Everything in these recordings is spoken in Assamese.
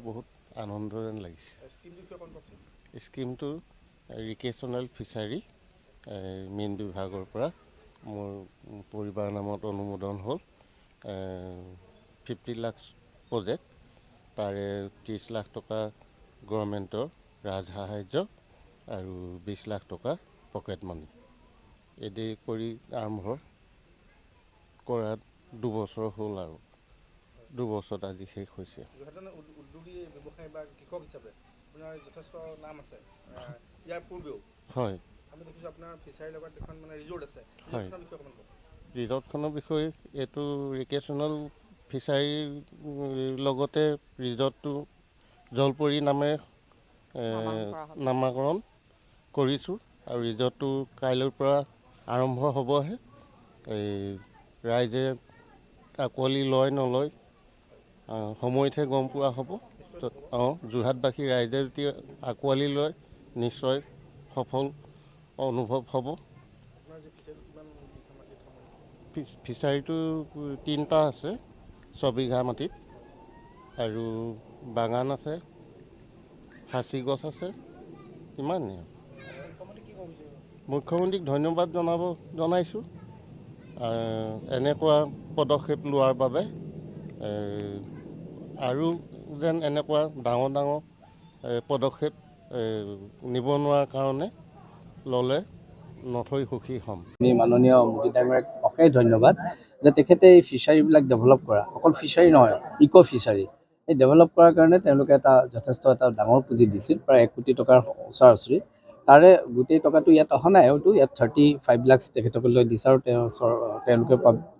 বহুত আনন্দ যেন লাগিছে। স্কিমটো ৰিক্ৰেচনেল ফিচাৰী মেইন বিভাগৰ পৰা মোৰ পৰিবাৰ নামত অনুমোদন হ'ল। 50 লাখ প্ৰজেক্ট, তাৰে 30 লাখ টকা গভৰ্ণমেণ্টৰ ৰাজসাহাৰ্য আৰু 20 লাখ টকা পকেট মানি। এদি কৰি আৰম্ভ কৰা 2 বছৰ হ'ল আৰু 2 বছৰত আজি শেষ হৈছে। উদ্যোগী ব্যৱসায়ী বা কৃষক হিচাপে আপোনাৰ যথেষ্ট নাম আছে। ইয়াৰ পূৰ্বেও হয়, আমি দেখিছোঁ আপোনাৰ ফিচাৰীৰ লগত এখন মানে ৰিজৰ্ট আছে। হয়, ৰিজৰ্টখনৰ বিষয়ে এইটো ৰিক্ৰেচনেল ফিচাৰীৰ লগতে ৰিজৰ্টটো জলপৰী নামে নামাকৰণ কৰিছোঁ আৰু ৰিজৰ্টটো কাইলৈৰ পৰা আৰম্ভ হ'বহে। ৰাইজে আঁকোৱালি লয় নলয় সময়তহে গম পোৱা হ'ব। যোৰহাটবাসী ৰাইজে যদি আঁকোৱালি লয় নিশ্চয় সফল অনুভৱ হ'ব। ফিচাৰীটো 3টা আছে, 6 বিঘা মাটিত আৰু বাগান আছে, সাঁচি গছ আছে, ইমানেই। মুখ্যমন্ত্ৰীক ধন্যবাদ জনাইছোঁ এনেকুৱা পদক্ষেপ লোৱাৰ বাবে। আৰু যেন এনেকুৱা ডাঙৰ ডাঙৰ পদক্ষেপ নিবনুৱাৰ কাৰণে ল'লে নথৈ সুখী হ'ম। আমি মাননীয় মোদী ডাঙৰীয়াক অশেষ ধন্যবাদ যে তেখেতে এই ফিচাৰীবিলাক ডেভেলপ কৰা, অকল ফিচাৰী নহয় ইক' ফিচাৰী এই ডেভেলপ কৰাৰ কাৰণে তেওঁলোকে যথেষ্ট এটা ডাঙৰ পুঁজি দিছিল, প্ৰায় 1 কোটি টকাৰ ওচৰা-ওচৰি। তাৰে গোটেই টকাটো ইয়াত অহা নাই, হয়তো ইয়াত 35 লাখ তেখেতসকলৈ দিছে আৰু তেওঁলোকে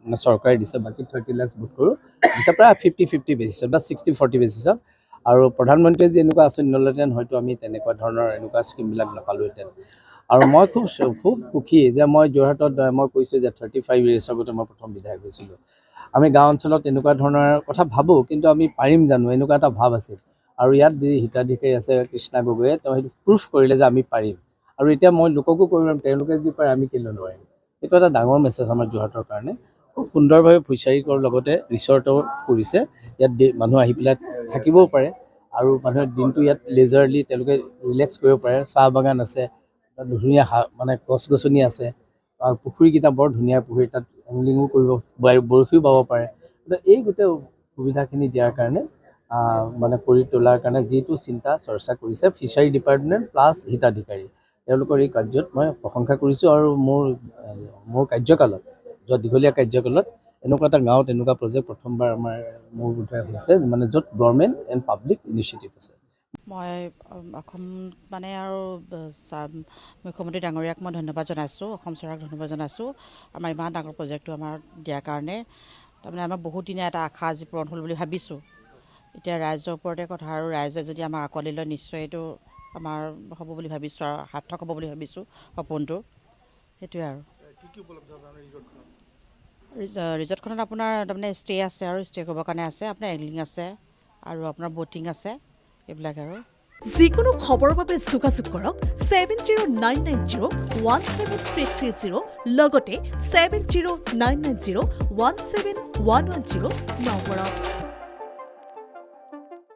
মানে চৰকাৰে দিছে, বাকী 30 লাখ বোধ কৰোঁ দিছে, প্ৰায় 50-50 বেচিছত বা 60-40 বেচিছত। আৰু প্ৰধানমন্ত্ৰীয়ে যি এনেকুৱা আঁচনি ল'লেহেঁতেন হয়তো আমি তেনেকুৱা ধৰণৰ এনেকুৱা স্কিমবিলাক নাপালোহেঁতেন। আৰু মই খুব সুখী যে মই যোৰহাটত মই কৈছোঁ যে 35 years আগতে মই প্ৰথম বিধায়ক হৈছিলোঁ। আমি গাঁও অঞ্চলত এনেকুৱা ধৰণৰ কথা ভাবোঁ, কিন্তু আমি পাৰিম জানো, এনেকুৱা এটা ভাৱ আছিল। আৰু ইয়াত যি হিতাধিকাৰী আছে কৃষ্ণা গগৈয়ে, তেওঁ সেইটো প্ৰুফ কৰিলে যে আমি পাৰিম। আৰু এতিয়া মই লোককো কৰিম, তেওঁলোকে যি পাৰে আমি কেলৈ নোৱাৰিম। এইটো এটা ডাঙৰ মেছেজ আমাৰ যোৰহাটৰ কাৰণে। খুব সুন্দৰভাৱে ফিচাৰীৰ লগতে ৰিচৰ্টো কৰিছে। ইয়াত মানুহ আহি পেলাই থাকিবও পাৰে আৰু মানুহে দিনটো ইয়াত লেজাৰলি তেওঁলোকে ৰিলেক্স কৰিব পাৰে। চাহ বাগান আছে, ধুনীয়া মানে গছ-গছনি আছে আৰু পুখুৰীকেইটা বৰ ধুনীয়া পুখুৰী, তাত এংলিঙো কৰিব, বৰশীও বাব পাৰে। এই গোটেই সুবিধাখিনি দিয়াৰ কাৰণে মানে কৰি তোলাৰ কাৰণে যিটো চিন্তা চৰ্চা কৰিছে ফিচাৰী ডিপাৰ্টমেণ্ট প্লাছ হিতাধিকাৰী, তেওঁলোকৰ এই কাৰ্যত মই প্ৰশংসা কৰিছোঁ। আৰু মোৰ কাৰ্যকালত, দীঘলীয়া কাৰ্যকালত এনেকুৱা এটা গাঁৱত এনেকুৱা প্ৰজেক্ট প্ৰথমবাৰ মোৰ বোধহয় হৈছে, মানে য'ত গভৰ্ণমেণ্ট এণ্ড পাব্লিক ইনিচিয়েটিভ আছে। মই অসম মানে আৰু মুখ্যমন্ত্ৰী ডাঙৰীয়াক মই ধন্যবাদ জনাইছোঁ, অসম চৰকাৰক ধন্যবাদ জনাইছোঁ আমাৰ ইমান ডাঙৰ প্ৰজেক্টটো আমাৰ দিয়াৰ কাৰণে। তাৰমানে আমাৰ বহুত দিনীয়া এটা আশা আজি পূৰণ হ'ল বুলি ভাবিছোঁ। এতিয়া ৰাইজৰ ওপৰতে কথা, আৰু ৰাইজে যদি আমাক আঁকোৱালি লয় নিশ্চয় এইটো আমাৰ হ'ব বুলি ভাবিছোঁ আৰু সাৰ্থক হ'ব বুলি ভাবিছোঁ সপোনটো। সেইটোৱে আৰু ৰিজৰ্টখনত আপোনাৰ তাৰমানে ষ্টে আছে আৰু ষ্টে কৰিবৰ কাৰণে আছে, আপোনাৰ এংলিং আছে আৰু আপোনাৰ ব'টিং আছে, এইবিলাক আৰু। যিকোনো খবৰৰ বাবে যোগাযোগ কৰক 7099017330 লগতে 7099017110 নম্বৰত।